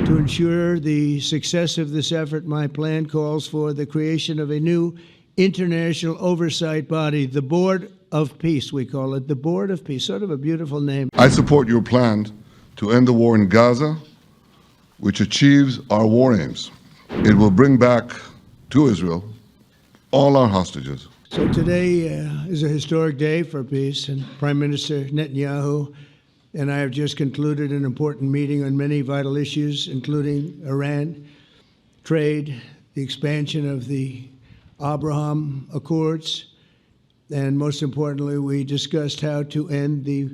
To ensure the success of this effort, my plan calls for the creation of a new international oversight body, the Board of Peace, we call it, the Board of Peace, sort of a beautiful name. I support your plan to end the war in Gaza, which achieves our war aims. It will bring back to Israel all our hostages. So today is a historic day for peace, and Prime Minister Netanyahu and I have just concluded an important meeting on many vital issues, including Iran, trade, the expansion of the Abraham Accords, and most importantly, we discussed how to end the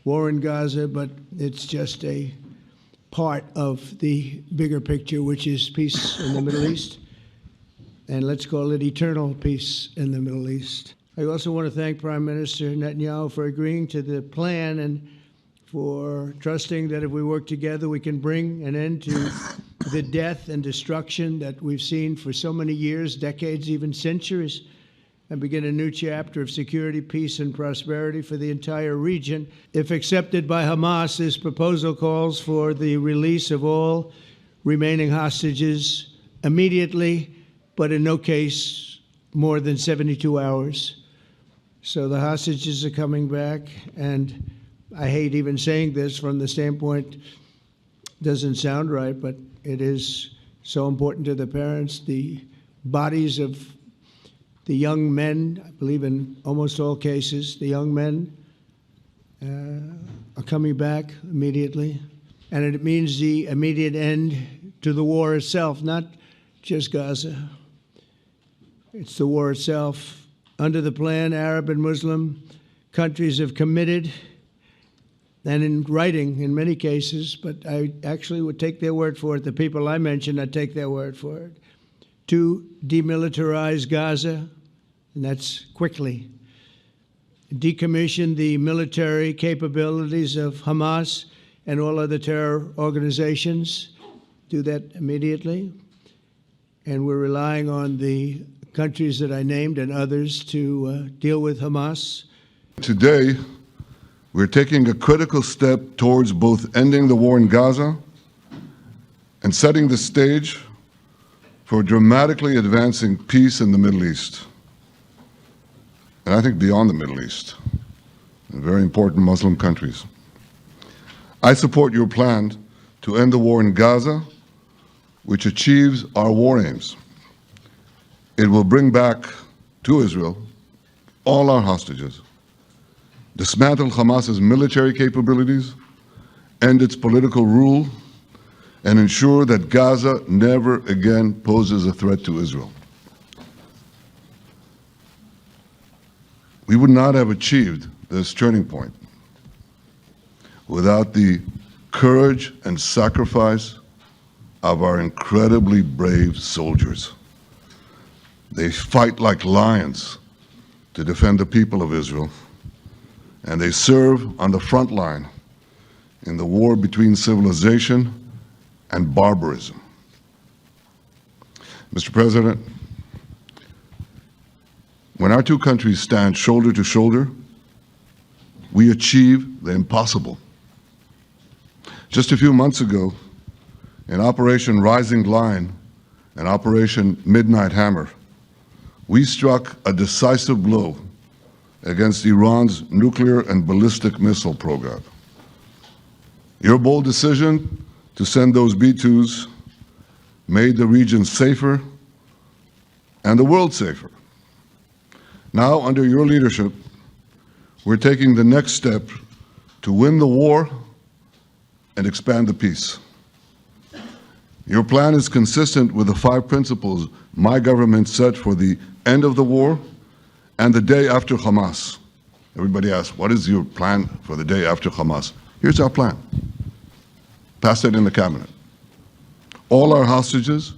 war in Gaza, but it's just a part of the bigger picture, which is peace in the Middle East, and let's call it eternal peace in the Middle East. I also want to thank Prime Minister Netanyahu for agreeing to the plan and for trusting that if we work together, we can bring an end to the death and destruction that we've seen for so many years, decades, even centuries, and begin a new chapter of security, peace, and prosperity for the entire region. If accepted by Hamas, this proposal calls for the release of all remaining hostages immediately, but in no case more than 72 hours. So the hostages are coming back, and I hate even saying this from the standpoint, doesn't sound right, but it is so important to the parents. The bodies of the young men, I believe in almost all cases, the young men are coming back immediately. And it means the immediate end to the war itself, not just Gaza. It's the war itself. Under the plan, Arab and Muslim countries have committed, and in writing in many cases, but I actually would take their word for it. The people I mentioned, I'd take their word for it. To demilitarize Gaza, and that's quickly. Decommission the military capabilities of Hamas and all other terror organizations. Do that immediately. And we're relying on the countries that I named and others to deal with Hamas. Today, we're taking a critical step towards both ending the war in Gaza and setting the stage for dramatically advancing peace in the Middle East. And I think beyond the Middle East, in very important Muslim countries. I support your plan to end the war in Gaza, which achieves our war aims. It will bring back to Israel all our hostages, dismantle Hamas's military capabilities, end its political rule, and ensure that Gaza never again poses a threat to Israel. We would not have achieved this turning point without the courage and sacrifice of our incredibly brave soldiers. They fight like lions to defend the people of Israel, and they serve on the front line in the war between civilization and barbarism. Mr. President, when our two countries stand shoulder to shoulder, we achieve the impossible. Just a few months ago, in Operation Rising Lion and Operation Midnight Hammer, we struck a decisive blow against Iran's nuclear and ballistic missile program. Your bold decision to send those B-2s made the region safer and the world safer. Now, under your leadership, we're taking the next step to win the war and expand the peace. Your plan is consistent with the 5 principles my government set for the end of the war and the day after Hamas. Everybody asks, what is your plan for the day after Hamas? Here's our plan. Pass it in the cabinet. All our hostages,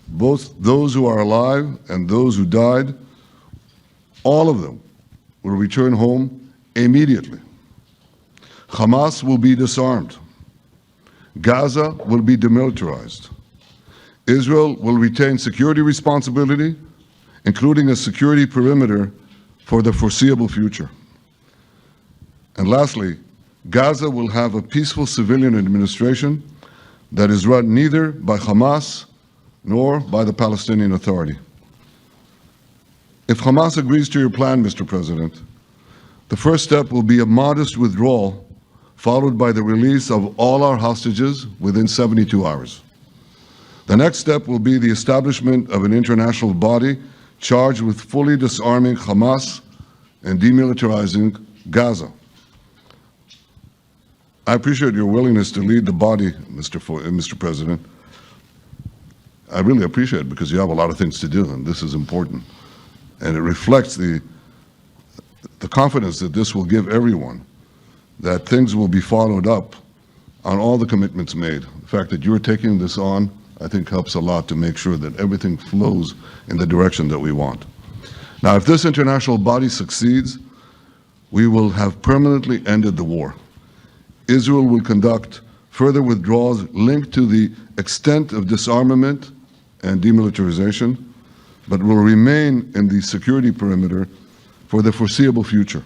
both those who are alive and those who died, all of them will return home immediately. Hamas will be disarmed. Gaza will be demilitarized. Israel will retain security responsibility, including a security perimeter for the foreseeable future. And lastly, Gaza will have a peaceful civilian administration that is run neither by Hamas nor by the Palestinian Authority. If Hamas agrees to your plan, Mr. President, the first step will be a modest withdrawal, followed by the release of all our hostages within 72 hours. The next step will be the establishment of an international body charged with fully disarming Hamas and demilitarizing Gaza. I appreciate your willingness to lead the body, Mr. President. I really appreciate it because you have a lot of things to do, and this is important. And it reflects the confidence that this will give everyone, that things will be followed up on all the commitments made. The fact that you're taking this on, I think, helps a lot to make sure that everything flows in the direction that we want. Now, if this international body succeeds, we will have permanently ended the war. Israel will conduct further withdrawals linked to the extent of disarmament and demilitarization, but will remain in the security perimeter for the foreseeable future.